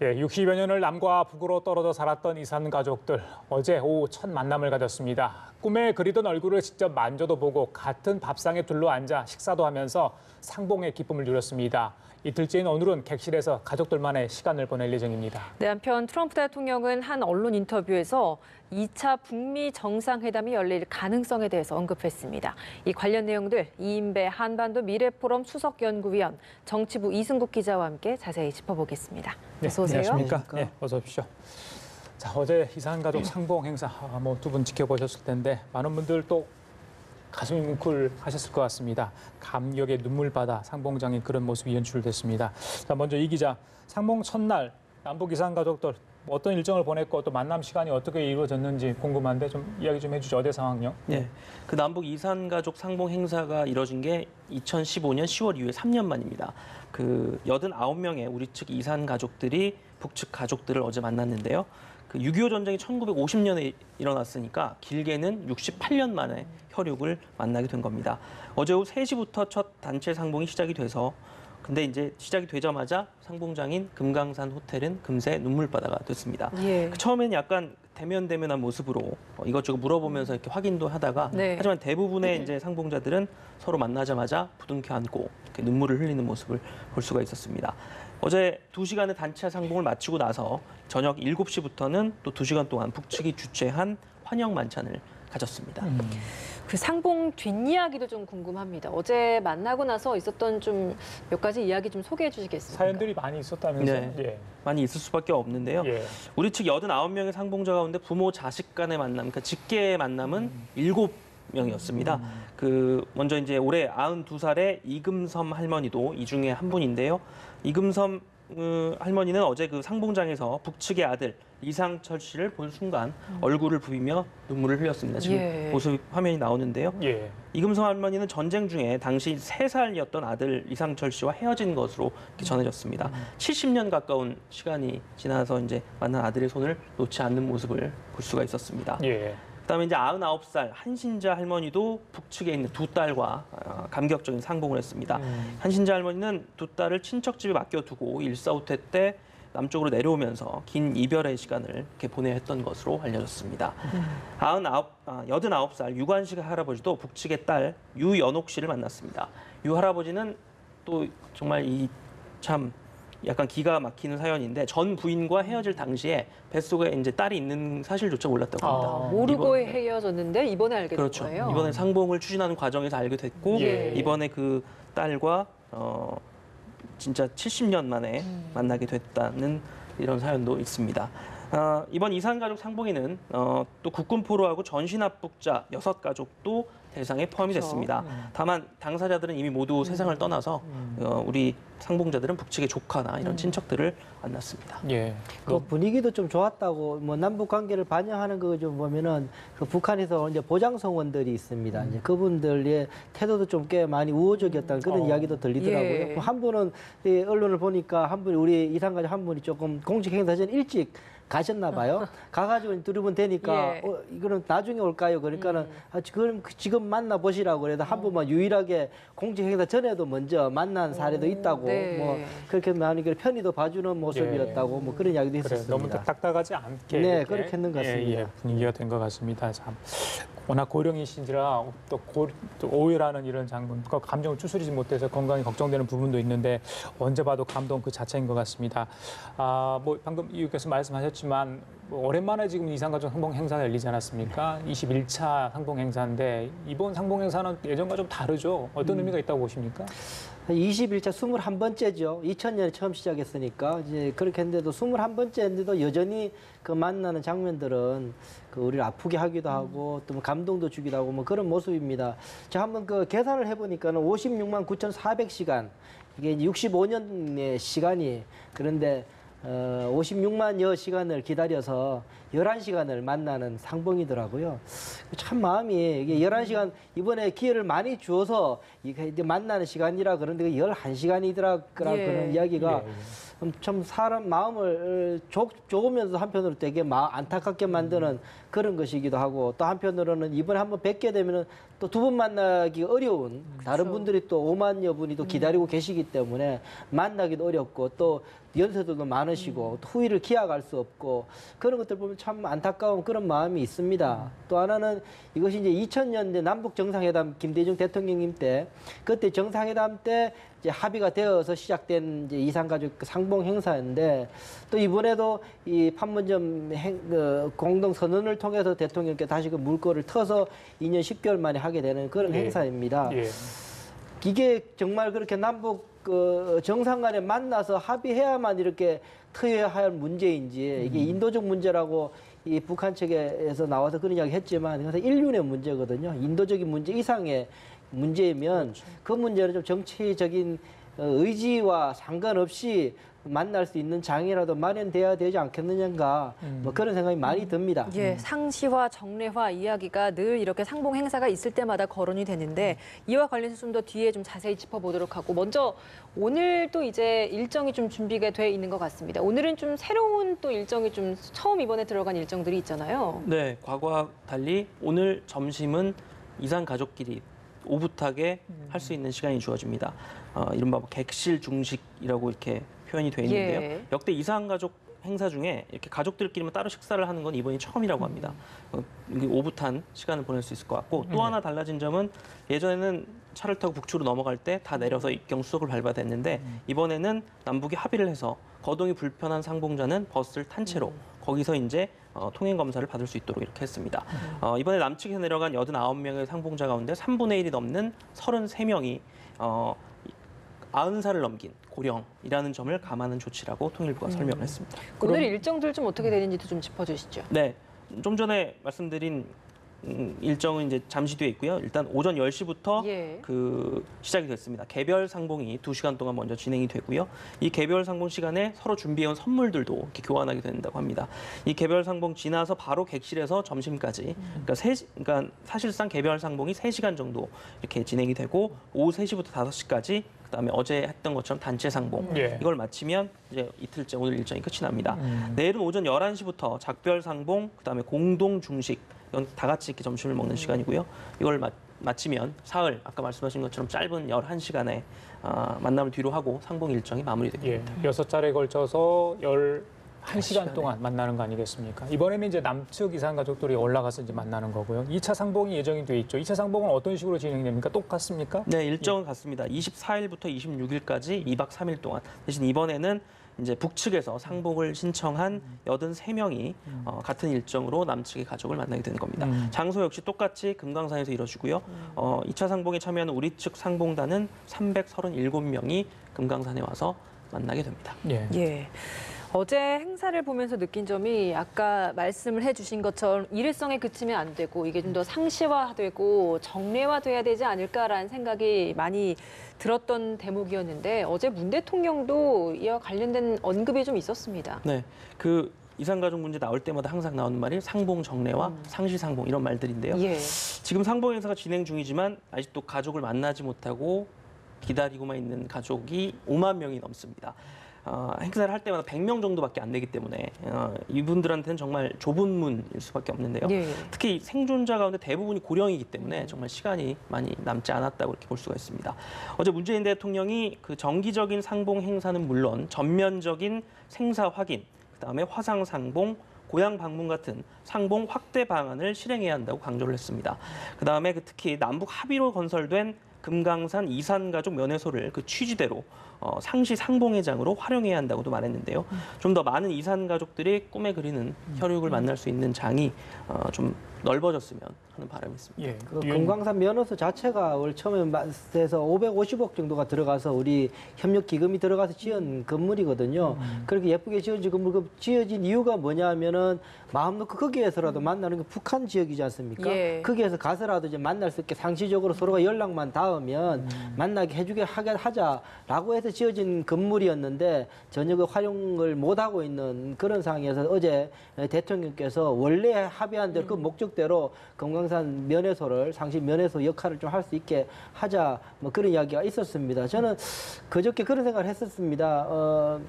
예, 60여 년을 남과 북으로 떨어져 살았던 이산 가족들 어제 오후 첫 만남을 가졌습니다. 꿈에 그리던 얼굴을 직접 만져도 보고 같은 밥상에 둘러앉아 식사도 하면서 상봉의 기쁨을 누렸습니다. 이틀째인 오늘은 객실에서 가족들만의 시간을 보낼 예정입니다. 네, 한편 트럼프 대통령은 한 언론 인터뷰에서 2차 북미 정상회담이 열릴 가능성에 대해서 언급했습니다. 이 관련 내용들 이인배 한반도 미래포럼 수석연구위원 정치부 이승국 기자와 함께 자세히 짚어보겠습니다. 어서 오세요. 안녕하십니까? 네, 어서 오십시오. 자, 어제 이산 가족 상봉 행사 두 분 지켜보셨을 텐데 많은 분들 또 가슴이 뭉클하셨을 것 같습니다. 감격의 눈물바다 상봉장인 그런 모습이 연출됐습니다. 자, 먼저 이 기자, 상봉 첫날 남북 이산 가족들 어떤 일정을 보냈고 또 만남 시간이 어떻게 이루어졌는지 궁금한데 좀 이야기 좀 해주죠. 어제 상황요? 네, 그 남북 이산 가족 상봉 행사가 이뤄진 게 2015년 10월 이후에 3년 만입니다. 그 89명의 우리 측 이산 가족들이 북측 가족들을 어제 만났는데요. 그 6.25 전쟁이 1950년에 일어났으니까 길게는 68년 만에 혈육을 만나게 된 겁니다. 어제 오후 3시부터 첫 단체 상봉이 시작이 돼서 근데 이제 시작이 되자마자 상봉장인 금강산 호텔은 금세 눈물바다가 됐습니다. 예. 처음에는 약간 대면대면한 모습으로 이것저것 물어보면서 이렇게 확인도 하다가 네. 하지만 대부분의 이제 상봉자들은 서로 만나자마자 부둥켜 안고 이렇게 눈물을 흘리는 모습을 볼 수가 있었습니다. 어제 2시간의 단체 상봉을 마치고 나서 저녁 7시부터는 또 2시간 동안 북측이 주최한 환영 만찬을 가졌습니다. 그 상봉 뒷이야기도 좀 궁금합니다. 어제 만나고 나서 있었던 좀 몇 가지 이야기 좀 소개해 주시겠습니까? 사연들이 많이 있었다면서요? 네. 예. 많이 있을 수밖에 없는데요. 예. 우리 측 89명의 상봉자 가운데 부모 자식 간의 만남, 그러니까 직계의 만남은 7명이었습니다. 그 먼저 이제 올해 92살의 이금섬 할머니도 이 중에 한 분인데요. 이금섬 할머니는 어제 그 상봉장에서 북측의 아들 이상철 씨를 본 순간 얼굴을 부비며 눈물을 흘렸습니다. 지금 예. 모습 화면이 나오는데요. 예. 이금섬 할머니는 전쟁 중에 당시 3살이었던 아들 이상철 씨와 헤어진 것으로 이렇게 전해졌습니다. 70년 가까운 시간이 지나서 이제 만난 아들의 손을 놓지 않는 모습을 볼 수가 있었습니다. 예. 그다음에 이제 99살 한신자 할머니도 북측에 있는 두 딸과 감격적인 상봉을 했습니다. 한신자 할머니는 두 딸을 친척집에 맡겨두고 일사후퇴 때 남쪽으로 내려오면서 긴 이별의 시간을 이렇게 보내야 했던 것으로 알려졌습니다. 89살 유관식 할아버지도 북측의 딸 유연옥 씨를 만났습니다. 유 할아버지는 또 정말 참 약간 기가 막히는 사연인데 전 부인과 헤어질 당시에 뱃속에 이제 딸이 있는 사실조차 몰랐다고 합니다. 모르고 헤어졌는데 이번에 알게 된 그렇죠. 거예요. 이번에 상봉을 추진하는 과정에서 알게 됐고 예. 이번에 그 딸과 진짜 70년 만에 만나게 됐다는 이런 사연도 있습니다. 이번 이산가족 상봉에는 또 국군포로하고 전신합북자 6가족도 대상에 포함이 그렇죠. 됐습니다. 다만 당사자들은 이미 모두 세상을 떠나서 우리 상봉자들은 북측의 조카나 이런 친척들을 만났습니다. 예. 그 분위기도 좀 좋았다고 뭐 남북 관계를 반영하는 거 좀 보면은 그 북한에서 이제 보장성원들이 있습니다. 이제 그분들의 태도도 좀 꽤 많이 우호적이었다는 그런 이야기도 들리더라고요. 예. 한 분은 이 언론을 보니까 한 분이 우리 이산가족 한 분이 조금 공식 행사 전 일찍 가셨나 봐요. 가가지고 두르면 되니까 예. 이거는 나중에 올까요? 그러니까는 그럼 지금 만나 보시라고 그래도 한 분만 유일하게 공식 행사 전에도 먼저 만난 사례도 있다고 네. 뭐 그렇게 많이 편의도 봐주는 모습이었다고 뭐 그런 이야기도 그래, 있었습니다. 너무 딱딱하지 않게 네, 이렇게, 그렇게 했는 것 같습니다. 분위기가 된 것 같습니다. 참 워낙 고령이신지라 또 오해라는 이런 장면, 감정을 추스리지 못해서 건강이 걱정되는 부분도 있는데 언제 봐도 감동 그 자체인 것 같습니다. 뭐 방금 이웃께서 말씀하셨지만 뭐 오랜만에 지금 이산가족 상봉 행사가 열리지 않았습니까? 21차 상봉 행사인데 이번 상봉 행사는 예전과 좀 다르죠? 어떤 의미가 있다고 보십니까? 21차 21번째죠. 2000년에 처음 시작했으니까 이제 그렇게 했는데도 21번째인데도 여전히 그 만나는 장면들은 그 우리를 아프게 하기도 하고 또 뭐 감동도 주기도 하고 뭐 그런 모습입니다. 제가 한번 그 계산을 해보니까는 56만 9,400시간 이게 65년의 시간이 그런데 56만여 시간을 기다려서 11시간을 만나는 상봉이더라고요. 참 마음이 이게 11시간 이번에 기회를 많이 주어서 이게 만나는 시간이라 그런데 11시간이더라 그런 이야기가 참 사람 마음을 좋으면서 한편으로 되게 안타깝게 만드는 그런 것이기도 하고 또 한편으로는 이번에 한번 뵙게 되면은 또 두 번 만나기 어려운 다른 그렇죠. 분들이 또 5만여 분이 또 기다리고 계시기 때문에 만나기도 어렵고 또 연세들도 많으시고 또 후위를 기약할 수 없고 그런 것들 보면 참 안타까운 그런 마음이 있습니다. 또 하나는 이것이 이제 2000년대 남북 정상회담 김대중 대통령님 때 그때 정상회담 때 이제 합의가 되어서 시작된 이제 이산가족 상봉 행사인데 또 이번에도 이 판문점 공동 선언을 통해서 대통령께 다시 그 물꼬를 터서 2년 10개월 만에 하게 되는 그런 예. 행사입니다. 예. 이게 정말 그렇게 남북 정상 간에 만나서 합의해야만 이렇게 터야 할 문제인지 이게 인도적 문제라고 이 북한 측에서 나와서 그런 이야기 했지만 그래서 인륜의 문제거든요. 인도적인 문제 이상의 문제이면 그 문제는 좀 정치적인 의지와 상관없이 만날 수 있는 장이라도 마련돼야 되지 않겠느냐가 뭐 그런 생각이 많이 듭니다. 예, 상시화, 정례화 이야기가 늘 이렇게 상봉 행사가 있을 때마다 거론이 되는데 이와 관련해서 좀 더 뒤에 좀 자세히 짚어보도록 하고 먼저 오늘 또 이제 일정이 좀 준비가 돼 있는 것 같습니다. 오늘은 좀 새로운 또 일정이 좀 처음 이번에 들어간 일정들이 있잖아요. 네, 과거와 달리 오늘 점심은 이산 가족끼리 오붓하게 할 수 있는 시간이 주어집니다. 이른바 객실 중식이라고 이렇게 표현이 되어 있는데요. 예. 역대 이산 가족 행사 중에 이렇게 가족들끼리만 따로 식사를 하는 건 이번이 처음이라고 합니다. 이게 오붓한 시간을 보낼 수 있을 것 같고 또 하나 달라진 점은 예전에는 차를 타고 북초로 넘어갈 때 다 내려서 입경수석을 밟아야 됐는데 이번에는 남북이 합의를 해서 거동이 불편한 상봉자는 버스를 탄 채로 거기서 이제 통행 검사를 받을 수 있도록 이렇게 했습니다. 이번에 남측에서 내려간 89명의 상봉자 가운데 3분의 1이 넘는 33명이 90살을 넘긴 고령이라는 점을 감안한 조치라고 통일부가 설명을 했습니다. 오늘 일정들 좀 어떻게 되는지도 좀 짚어주시죠. 네, 좀 전에 말씀드린 일정은 이제 잠시 뒤에 있고요. 일단 오전 10시부터 예. 그 시작이 됐습니다. 개별 상봉이 2시간 동안 먼저 진행이 되고요. 이 개별 상봉 시간에 서로 준비해온 선물들도 이렇게 교환하게 된다고 합니다. 이 개별 상봉 지나서 바로 객실에서 점심까지, 그러니까 사실상 개별 상봉이 3시간 정도 이렇게 진행이 되고 오후 3시부터 5시까지 그다음에 어제 했던 것처럼 단체 상봉 예. 이걸 마치면 이제 이틀째 오늘 일정이 끝이 납니다. 내일은 오전 11시부터 작별 상봉 그다음에 공동 중식 이건 다 같이 이렇게 점심을 먹는 시간이고요. 이걸 마치면 사흘 아까 말씀하신 것처럼 짧은 11시간의 만남을 뒤로 하고 상봉 일정이 마무리됩니다. 예. 6차례에 걸쳐서 1시간 시간에. 동안 만나는 거 아니겠습니까? 이번에는 이제 남측 이산 가족들이 올라가서 이제 만나는 거고요. 2차 상봉이 예정이 돼 있죠. 2차 상봉은 어떤 식으로 진행됩니까? 똑같습니까? 네, 일정은 같습니다. 24일부터 26일까지 2박 3일 동안. 대신 이번에는 이제 북측에서 상봉을 신청한 83명이 같은 일정으로 남측의 가족을 만나게 되는 겁니다. 장소 역시 똑같이 금강산에서 이뤄지고요. 2차 상봉에 참여하는 우리 측 상봉단은 337명이 금강산에 와서 만나게 됩니다. 예. 예. 어제 행사를 보면서 느낀 점이 아까 말씀을 해주신 것처럼 일회성에 그치면 안 되고 이게 좀 더 상시화되고 정례화돼야 되지 않을까라는 생각이 많이 들었던 대목이었는데 어제 문 대통령도 이와 관련된 언급이 좀 있었습니다. 네, 그 이산가족 문제 나올 때마다 항상 나오는 말이 상봉 정례와 상시상봉 이런 말들인데요. 예. 지금 상봉 행사가 진행 중이지만 아직도 가족을 만나지 못하고 기다리고만 있는 가족이 5만 명이 넘습니다. 행사를 할 때마다 100명 정도밖에 안 되기 때문에 이분들한테는 정말 좁은 문일 수밖에 없는데요. 예. 특히 생존자 가운데 대부분이 고령이기 때문에 정말 시간이 많이 남지 않았다고 이렇게 볼 수가 있습니다. 어제 문재인 대통령이 그 정기적인 상봉 행사는 물론 전면적인 생사 확인, 그다음에 화상 상봉, 고향 방문 같은 상봉 확대 방안을 실행해야 한다고 강조를 했습니다. 그다음에 특히 남북 합의로 건설된 금강산 이산가족 면회소를 그 취지대로 상시 상봉회장으로 활용해야 한다고도 말했는데요. 좀 더 많은 이산가족들이 꿈에 그리는 혈육을 만날 수 있는 장이 좀 넓어졌으면 하는 바람이 있습니다. 예. 그 금강산 면허소 자체가 올 처음에 돼서 550억 정도가 들어가서 우리 협력 기금이 들어가서 지은 건물이거든요. 그렇게 예쁘게 지어진 건물, 그 지어진 이유가 뭐냐면은 마음 놓고 거기에서라도 만나는 게 북한 지역이지 않습니까? 예. 거기에서 가서라도 이제 만날 수 있게 상시적으로 서로가 연락만 닿으면 만나게 해주게 하자라고 해서 지어진 건물이었는데 전혀 그 활용을 못 하고 있는 그런 상황에서 어제 대통령께서 원래 합의한 대로 그 목적대로 금강산 면회소를 상시 면회소 역할을 좀 할 수 있게 하자 뭐 그런 이야기가 있었습니다. 저는 그저께 그런 생각을 했었습니다.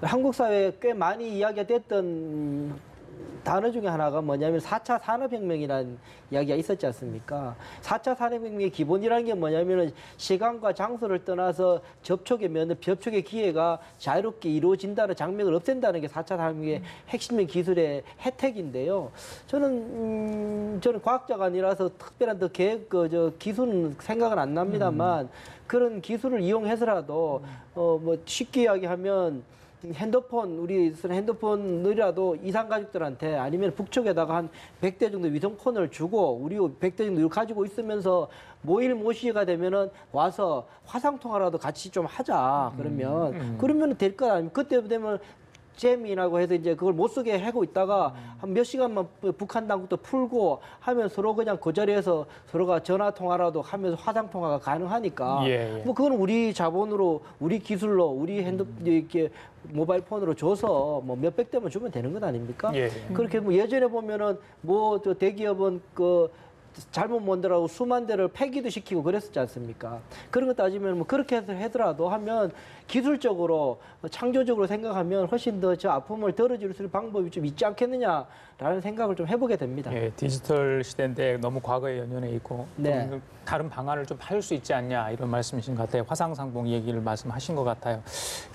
한국 사회에 꽤 많이 이야기가 됐던 단어 중에 하나가 뭐냐면 4차 산업혁명이라는 이야기가 있었지 않습니까? 4차 산업혁명의 기본이라는 게 뭐냐면은 시간과 장소를 떠나서 접촉의 기회가 자유롭게 이루어진다는 장벽을 없앤다는 게 4차 산업혁명의 핵심적인 기술의 혜택인데요. 저는 과학자가 아니라서 특별한 기술은 생각은 안 납니다만 그런 기술을 이용해서라도 뭐 쉽게 이야기하면 우리 쓰는 핸드폰이라도 이산 가족들한테 아니면 북쪽에다가 한 100대 정도 위성폰을 주고 우리 100대 정도 가지고 있으면서 모일 모시가 되면은 와서 화상 통화라도 같이 좀 하자. 그러면 될 거 아닙니까? 그때 되면 잼이라고 해서 이제 그걸 못 쓰게 하고 있다가 한 몇 시간만 북한 당국도 풀고 하면 서로 그냥 그 자리에서 서로가 전화 통화라도 하면서 화상 통화가 가능하니까 뭐 그건 우리 자본으로 우리 기술로 우리 이렇게 모바일 폰으로 줘서 뭐 몇백 대만 주면 되는 것 아닙니까? 그렇게 뭐 예전에 보면은 뭐 저 대기업은 잘못 만들라고 수만 대를 폐기도 시키고 그랬었지 않습니까? 그런 거 따지면 뭐 그렇게 해서 하더라도 하면 기술적으로 창조적으로 생각하면 훨씬 더 저 아픔을 덜어줄 수 있는 방법이 좀 있지 않겠느냐라는 생각을 좀 해보게 됩니다. 디지털 시대인데 너무 과거에 연연해 있고 좀 다른 방안을 좀 할 수 있지 않냐 이런 말씀이신 것 같아요. 화상상봉 얘기를 말씀하신 것 같아요.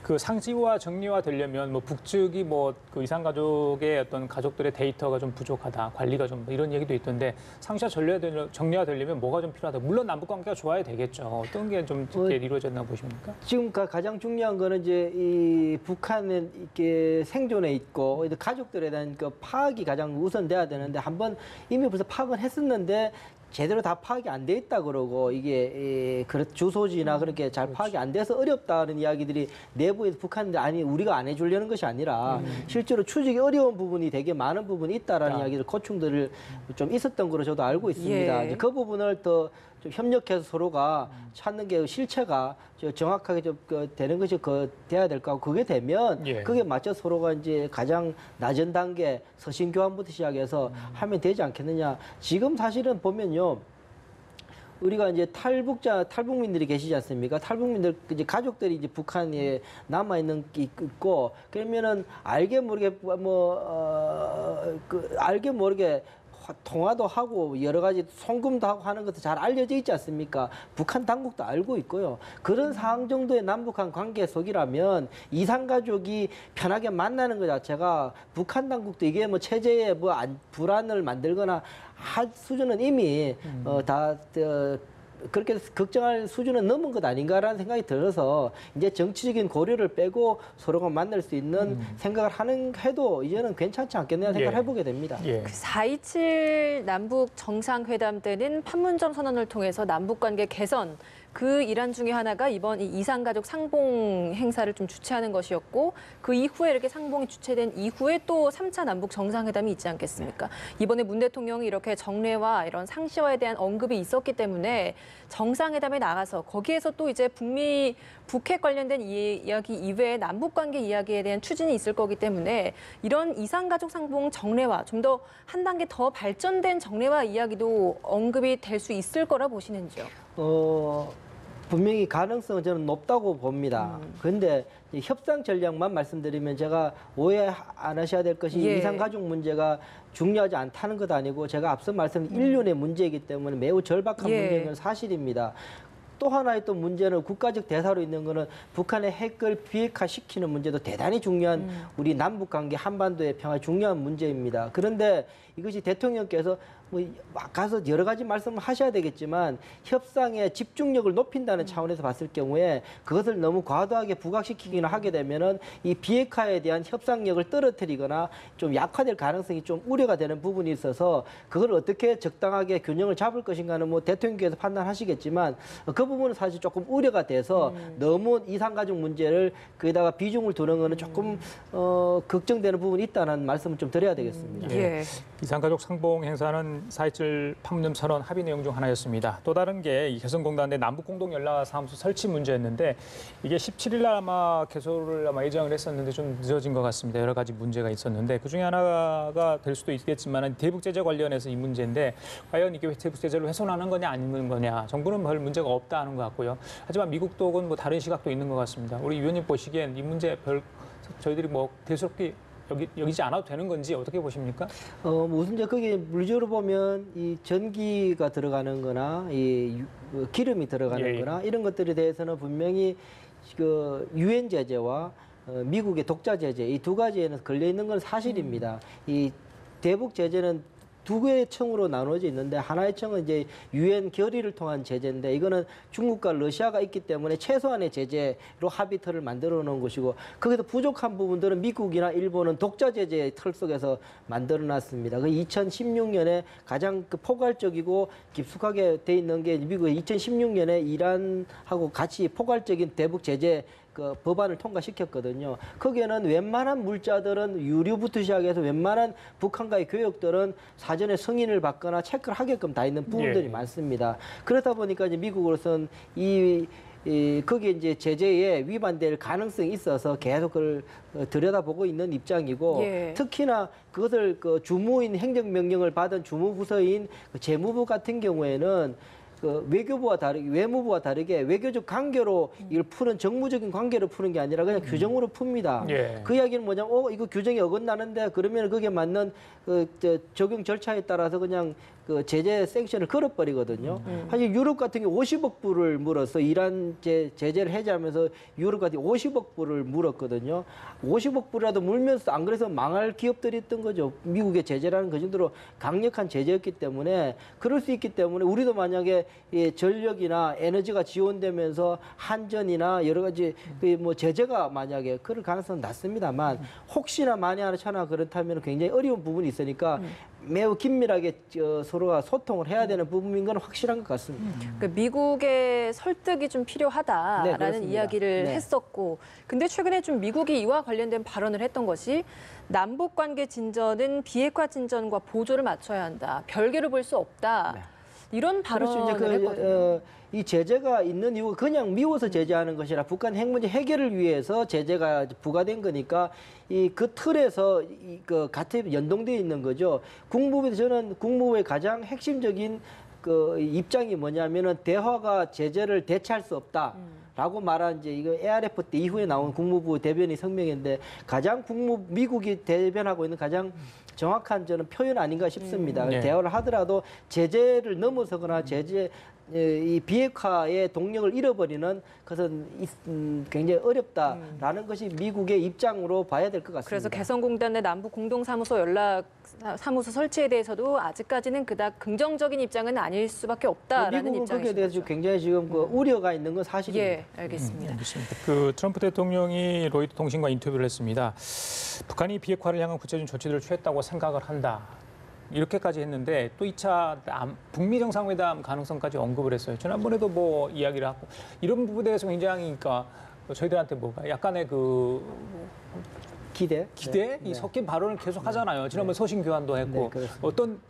그 상시와 정리화 되려면 뭐 북측이 뭐 그 이산가족의 어떤 가족들의 데이터가 좀 부족하다, 관리가 좀 이런 얘기도 있던데 상시와 정리화 되려면 뭐가 좀 필요하다. 물론 남북 관계가 좋아야 되겠죠. 어떤 게 좀 이루어졌나 보십니까? 지금 가장 중요한 거는 이제 이 북한은 이렇게 생존에 있고 가족들에 대한 그 파악이 가장 우선돼야 되는데 한번 이미 벌써 파악은 했었는데 제대로 다 파악이 안 돼 있다 그러고 이게 주소지나 그렇게 잘 파악이 안 돼서 어렵다는 이야기들이 내부에서 북한인데 아니 우리가 안 해주려는 것이 아니라 실제로 추적이 어려운 부분이 되게 많은 부분이 있다라는 이야기들 고충들을 좀 있었던 거로 저도 알고 있습니다. 이제 그 부분을 더 좀 협력해서 서로가 찾는 게 실체가 정확하게 좀 되는 것이 돼야 될 거고 그게 되면 그게 맞춰 서로가 이제 가장 낮은 단계 서신 교환부터 시작해서 하면 되지 않겠느냐. 지금 사실은 보면요. 우리가 이제 탈북민들이 계시지 않습니까? 탈북민들 이제 가족들이 이제 북한에 남아 있는 게 있고 그러면은 알게 모르게 통화도 하고 여러 가지 송금도 하고 하는 것도 잘 알려져 있지 않습니까? 북한 당국도 알고 있고요. 그런 상황 정도의 남북한 관계 속이라면 이산 가족이 편하게 만나는 것 자체가 북한 당국도 이게 뭐 체제에 불안을 만들거나 할 수준은 이미 그렇게 걱정할 수준은 넘은 것 아닌가라는 생각이 들어서 이제 정치적인 고려를 빼고 서로가 만날 수 있는 생각을 해도 이제는 괜찮지 않겠느냐 생각을 해보게 됩니다. 그 4.27 남북 정상회담 때는 판문점 선언을 통해서 남북 관계 개선 그 일환 중에 하나가 이번 이 이산가족 상봉 행사를 좀 주최하는 것이었고 그 이후에 이렇게 상봉이 주최된 이후에 또 3차 남북 정상회담이 있지 않겠습니까? 이번에 문 대통령이 이렇게 정례와 이런 상시화에 대한 언급이 있었기 때문에 정상회담에 나가서 거기에서 또 이제 북핵 관련된 이야기 이외에 남북 관계 이야기에 대한 추진이 있을 거기 때문에 이런 이산가족 상봉 정례와 좀 더 한 단계 더 발전된 정례와 이야기도 언급이 될 수 있을 거라 보시는지요? 분명히 가능성은 저는 높다고 봅니다. 그런데 협상 전략만 말씀드리면 제가 오해 안 하셔야 될 것이 이산가족 문제가 중요하지 않다는 것 아니고 제가 앞서 말씀드린 인륜의 문제이기 때문에 매우 절박한 문제인 건 사실입니다. 또 하나의 또 문제는 국가적 대사로 있는 거는 북한의 핵을 비핵화시키는 문제도 대단히 중요한 우리 남북관계 한반도의 평화 중요한 문제입니다. 그런데 이것이 대통령께서 가서 여러 가지 말씀을 하셔야 되겠지만 협상의 집중력을 높인다는 차원에서 봤을 경우에 그것을 너무 과도하게 부각시키기나 하게 되면은 이 비핵화에 대한 협상력을 떨어뜨리거나 좀 약화될 가능성이 좀 우려가 되는 부분이 있어서 그걸 어떻게 적당하게 균형을 잡을 것인가는 뭐 대통령께서 판단하시겠지만 그 부분은 사실 조금 우려가 돼서 너무 이산가족 문제를 거기다가 비중을 두는 거는 조금 걱정되는 부분이 있다는 말씀을 좀 드려야 되겠습니다. 이산가족 상봉 행사는 4.27 판문점 선언 합의 내용 중 하나였습니다. 또 다른 게 이 개성공단의 남북공동연락사무소 설치 문제였는데 이게 17일 날 아마 개소를 예정을 했었는데 좀 늦어진 것 같습니다. 여러 가지 문제가 있었는데 그중에 하나가 될 수도 있겠지만 대북 제재 관련해서 이 문제인데 과연 이게 대북 제재를 훼손하는 거냐 아니면 거냐 정부는 별 문제가 없다 하는 것 같고요. 하지만 미국도 뭐 다른 시각도 있는 것 같습니다. 우리 위원님 보시기엔 이 문제 저희들이 뭐 대수롭게 여기지 않아도 되는 건지 어떻게 보십니까? 우선 이제 거기 물리적으로 보면 이 전기가 들어가는 거나 기름이 들어가는 예, 예. 거나 이런 것들에 대해서는 분명히 그 유엔 제재와 미국의 독자 제재 이 두 가지에는 걸려 있는 건 사실입니다. 이 대북 제재는 두 개의 층으로 나눠져 있는데 하나의 층은 이제 유엔 결의를 통한 제재인데 이거는 중국과 러시아가 있기 때문에 최소한의 제재로 합의틀을 만들어 놓은 것이고 거기서 부족한 부분들은 미국이나 일본은 독자 제재의 틀 속에서 만들어 놨습니다. 그 2016년에 가장 그 포괄적이고 깊숙하게 돼 있는 게 미국의 2016년에 이란하고 같이 포괄적인 대북 제재 그 법안을 통과시켰거든요. 거기에는 웬만한 물자들은 유류부터 시작해서 웬만한 북한과의 교역들은 사전에 승인을 받거나 체크를 하게끔 다 있는 부분들이 예. 많습니다. 그러다 보니까 이제 미국으로서는 거기에 이제 제재에 위반될 가능성이 있어서 계속 그걸 들여다보고 있는 입장이고 예. 특히나 그것을 그 주무인 행정명령을 받은 주무부서인 그 재무부 같은 경우에는 그 외교부와 다르게 외무부와 다르게 외교적 관계로 이걸 푸는 정무적인 관계로 푸는 게 아니라 그냥 규정으로 풉니다. 예. 그 이야기는 뭐냐면 이거 규정이 어긋나는데 그러면 거기에 맞는 적용 절차에 따라서 그냥 그 제재 생션을 걸어버리거든요. 사실 유럽 같은 경우 50억 불을 물어서 이란 제재를 해제하면서 유럽 같은 경우 50억 불을 물었거든요. 50억 불이라도 물면서 안 그래서 망할 기업들이 있던 거죠. 미국의 제재라는 그 정도로 강력한 제재였기 때문에 그럴 수 있기 때문에 우리도 만약에 전력이나 에너지가 지원되면서 한전이나 여러 가지 뭐 제재가 만약에 그럴 가능성은 낮습니다만 혹시나 만에 하나 그렇다면 굉장히 어려운 부분이 있으니까 매우 긴밀하게 서로가 소통을 해야 되는 부분인 건 확실한 것 같습니다. 그러니까 미국의 설득이 좀 필요하다라는 그렇습니다. 이야기를 네. 했었고, 근데 최근에 좀 미국이 이와 관련된 발언을 했던 것이 남북 관계 진전은 비핵화 진전과 보조를 맞춰야 한다. 별개로 볼 수 없다. 네. 이런 발언을 그렇죠. 했거든요. 이 제재가 있는 이유가 그냥 미워서 제재하는 것이라 북한 핵 문제 해결을 위해서 제재가 부과된 거니까 그 틀에서 그 같이 연동되어 있는 거죠. 저는 국무부의 가장 핵심적인 그 입장이 뭐냐면은 대화가 제재를 대체할 수 없다. 라고 말한 이제 이거 ARF 때 이후에 나온 국무부 대변인 성명인데 가장 미국이 대변하고 있는 가장 정확한 저는 표현 아닌가 싶습니다. 네. 대화를 하더라도 제재를 넘어서거나 이 비핵화의 동력을 잃어버리는 것은 굉장히 어렵다라는 것이 미국의 입장으로 봐야 될 것 같습니다. 그래서 개성공단의 남북 공동사무소 연락사무소 설치에 대해서도 아직까지는 그닥 긍정적인 입장은 아닐 수밖에 없다라는 미국은 거기에 입장이신 대해서 거죠. 굉장히 지금 그 우려가 있는 건 사실입니다. 예, 알겠습니다. 알겠습니다. 그 트럼프 대통령이 로이터 통신과 인터뷰를 했습니다. 북한이 비핵화를 향한 구체적인 조치들을 취했다고 생각을 한다. 이렇게까지 했는데 또 2차 북미 정상회담 가능성까지 언급을 했어요. 지난번에도 뭐 이야기를 하고 이런 부분에 대해서 굉장히 그러니까 저희들한테 뭐가 약간의 그 기대 이 네. 섞인 발언을 계속 하잖아요. 지난번 서신 교환도 했고 네, 그렇습니다. 어떤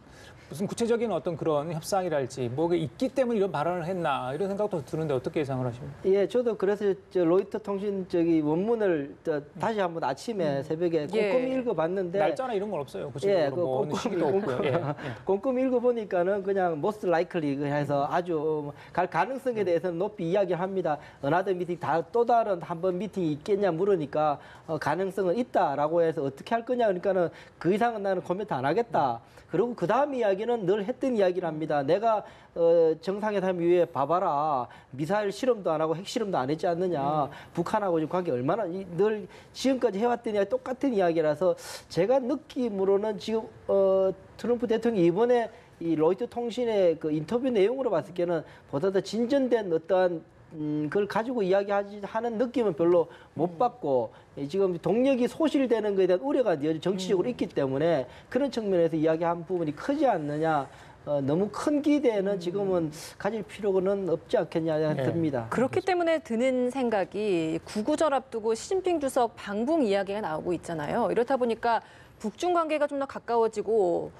무슨 구체적인 어떤 그런 협상이랄지 뭐가 있기 때문에 이런 발언을 했나 이런 생각도 드는데 어떻게 예상을 하십니까? 예, 저도 그래서 로이터 통신 원문을 다시 한번 아침에 새벽에 꼼꼼히 예. 읽어봤는데 날짜나 이런 건 없어요. 구체적으로 뭐 어느 시기도 없고요. 예. 꼼꼼히 읽어보니까는 그냥 most likely 해서 아주 갈 가능성에 대해서는 높이 이야기합니다. another meeting 또 다른 한번 미팅이 있겠냐 물으니까 가능성은 있다라고 해서 어떻게 할 거냐 그러니까는 그 이상은 나는 코멘트 안 하겠다. 그리고 그 다음 이야기는 늘 했던 이야기를 합니다. 내가 정상회담 이후에 봐봐라. 미사일 실험도 안 하고 핵 실험도 안 했지 않느냐. 북한하고 지금 관계 얼마나 늘 지금까지 해왔던 이야기 똑같은 이야기라서 제가 느낌으로는 지금 트럼프 대통령이 이번에 이 로이터 통신의 그 인터뷰 내용으로 봤을 때는 보다 더 진전된 어떠한 그걸 가지고 이야기하는 느낌은 별로 못 받고 지금 동력이 소실되는 것에 대한 우려가 정치적으로 있기 때문에 그런 측면에서 이야기한 부분이 크지 않느냐. 너무 큰 기대는 지금은 가질 필요는 없지 않겠냐 듭니다. 그렇기 때문에 드는 생각이 구구절 앞두고 시진핑 주석 방북 이야기가 나오고 있잖아요. 이렇다 보니까 북중 관계가 좀 더 가까워지고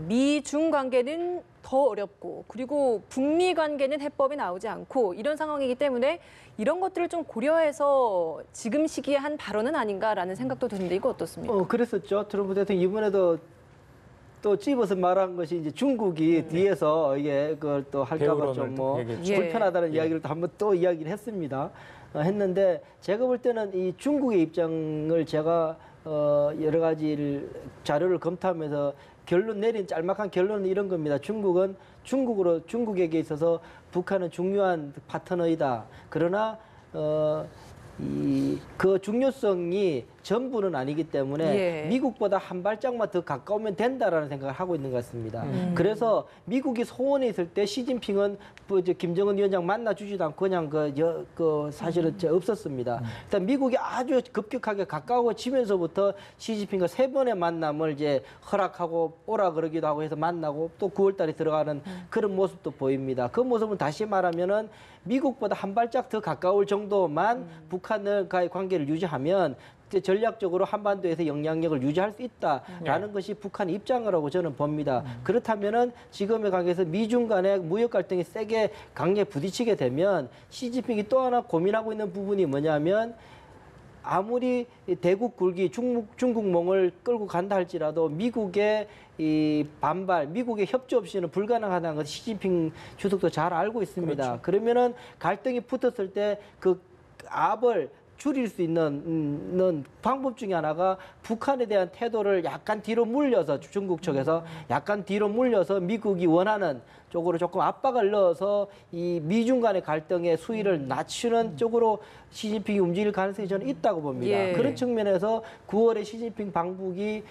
미중 관계는 더 어렵고 그리고 북미 관계는 해법이 나오지 않고 이런 상황이기 때문에 이런 것들을 좀 고려해서 지금 시기에 한 발언은 아닌가라는 생각도 드는데 이거 어떻습니까? 그랬었죠. 트럼프 대통령 이번에도 또 찝어서 말한 것이 이제 중국이 뒤에서 이게 그걸 또 할까봐 좀 뭐 얘기했죠. 불편하다는 이야기를 또 한번 또 이야기를 했습니다. 했는데 제가 볼 때는 이 중국의 입장을 제가 여러 가지 자료를 검토하면서 내린 짤막한 결론은 이런 겁니다. 중국에게 있어서 북한은 중요한 파트너이다. 그러나 그 중요성이 전부는 아니기 때문에 예. 미국보다 한 발짝만 더 가까우면 된다라는 생각을 하고 있는 것 같습니다. 그래서 미국이 소원에 있을 때 시진핑은 김정은 위원장 만나주지도 않고 그냥 사실은 없었습니다. 일단 미국이 아주 급격하게 가까워지면서부터 시진핑과 3번의 만남을 이제 허락하고 오라 그러기도 하고 해서 만나고 또 9월달에 들어가는 그런 모습도 보입니다. 그 모습은 다시 말하면은 미국보다 한 발짝 더 가까울 정도만 북한과의 관계를 유지하면 전략적으로 한반도에서 영향력을 유지할 수 있다라는 것이 북한의 입장이라고 저는 봅니다. 그렇다면은 지금의 관계에서 미중 간의 무역 갈등이 세게 강하게 부딪히게 되면 시진핑이 또 하나 고민하고 있는 부분이 뭐냐면 아무리 대국 굴기 중국몽을 끌고 간다 할지라도 미국의 이 반발, 미국의 협조 없이는 불가능하다는 것을 시진핑 주석도 잘 알고 있습니다. 그렇죠. 그러면은 갈등이 붙었을 때 그 압을 줄일 수 있는 방법 중에 하나가 북한에 대한 태도를 약간 뒤로 물려서 중국 측에서 약간 뒤로 물려서 미국이 원하는 쪽으로 조금 압박을 넣어서 이 미중 간의 갈등의 수위를 낮추는 쪽으로 시진핑이 움직일 가능성이 저는 있다고 봅니다. 예. 그런 측면에서 9월에 시진핑 방북이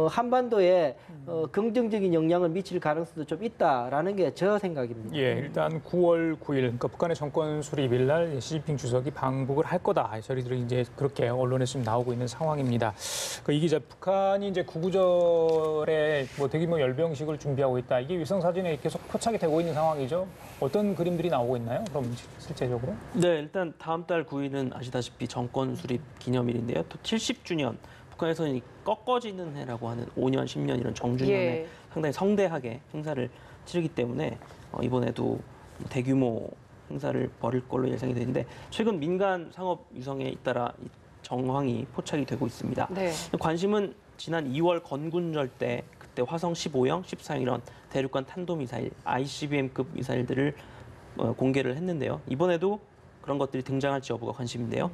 한반도에 긍정적인 영향을 미칠 가능성도 좀 있다라는 게 저 생각입니다. 예, 일단 9월 9일, 그러니까 북한의 정권 수립일 날 시진핑 주석이 방북을 할 거다. 저희들이 이제 그렇게 언론에 지금 나오고 있는 상황입니다. 이 기자, 북한이 이제 구구절에 대규모 열병식을 준비하고 있다. 이게 위성 사진에 계속 포착이 되고 있는 상황이죠. 어떤 그림들이 나오고 있나요? 그럼 실제적으로? 네, 일단 다음 달 9일은 아시다시피 정권 수립 기념일인데요. 또 70주년. 북한에서는 꺾어지는 해라고 하는 5년, 10년 이런 정주년에 예. 상당히 성대하게 행사를 치르기 때문에 이번에도 대규모 행사를 벌일 걸로 예상이 되는데 최근 민간 상업 위성에 잇따라 이 정황이 포착이 되고 있습니다. 네. 관심은 지난 2월 건군절 때 그때 화성 15형, 14형 이런 대륙간 탄도미사일, ICBM급 미사일들을 공개를 했는데요. 이번에도 그런 것들이 등장할지 여부가 관심인데요.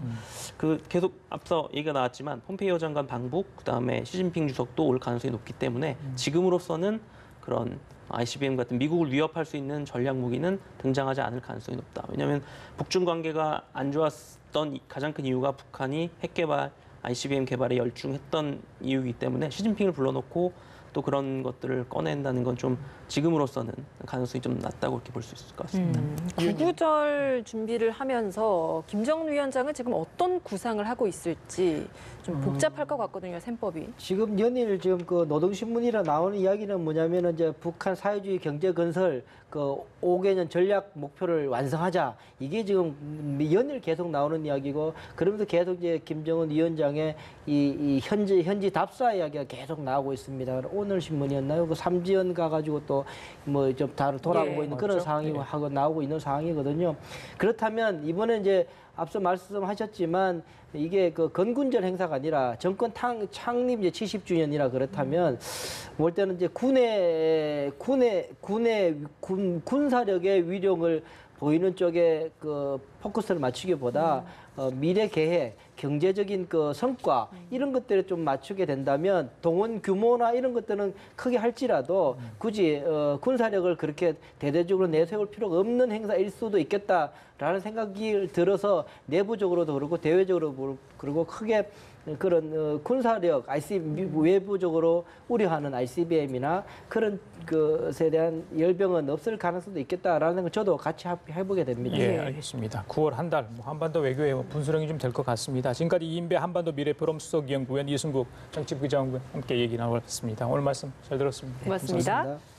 계속 앞서 얘기가 나왔지만 폼페이오 장관 방북, 그다음에 시진핑 주석도 올 가능성이 높기 때문에 지금으로서는 그런 ICBM 같은 미국을 위협할 수 있는 전략 무기는 등장하지 않을 가능성이 높다. 왜냐하면 북중 관계가 안 좋았던 가장 큰 이유가 북한이 핵 개발, ICBM 개발에 열중했던 이유이기 때문에 시진핑을 불러놓고 또 그런 것들을 꺼낸다는 건 좀 지금으로서는 가능성이 좀 낮다고 이렇게 볼 수 있을 것 같습니다. 구구절 준비를 하면서 김정은 위원장은 지금 어떤 구상을 하고 있을지 좀 복잡할 것 같거든요, 셈법이. 지금 연일 지금 그 노동신문이라 나오는 이야기는 뭐냐면은 이제 북한 사회주의 경제 건설 그 5개년 전략 목표를 완성하자. 이게 지금 연일 계속 나오는 이야기고 그러면서 계속 이제 김정은 위원장의 이 현지 답사 이야기가 계속 나오고 있습니다. 오늘 신문이었나요? 그 삼지연 가가지고 또 뭐 좀 다른 돌아보고 예. 있는 그런 맞죠? 상황이 예. 하고 나오고 있는 상황이거든요. 그렇다면 이번에 이제 앞서 말씀하셨지만 이게 그 건군절 행사가 아니라 정권 창립 이제 70주년이라 그렇다면 볼 때는 이제 군사력의 위력을 보이는 쪽에 그 포커스를 맞추기보다 미래 계획, 경제적인 그 성과 이런 것들에 좀 맞추게 된다면 동원 규모나 이런 것들은 크게 할지라도 굳이 군사력을 그렇게 대대적으로 내세울 필요가 없는 행사일 수도 있겠다라는 생각이 들어서 내부적으로도 그렇고 대외적으로도 그리고 크게 그런 군사력, 외부적으로 우려하는 ICBM이나 그런 것에 대한 열병은 없을 가능성도 있겠다라는 걸 저도 같이 해보게 됩니다. 예, 알겠습니다. 9월 한 달 한반도 외교의 분수령이 좀 될 것 같습니다. 지금까지 이인배 한반도 미래포럼 수석연구위원 이승국 정치부기자와 함께 얘기 나눠봤습니다. 오늘 말씀 잘 들었습니다. 고맙습니다. 고맙습니다.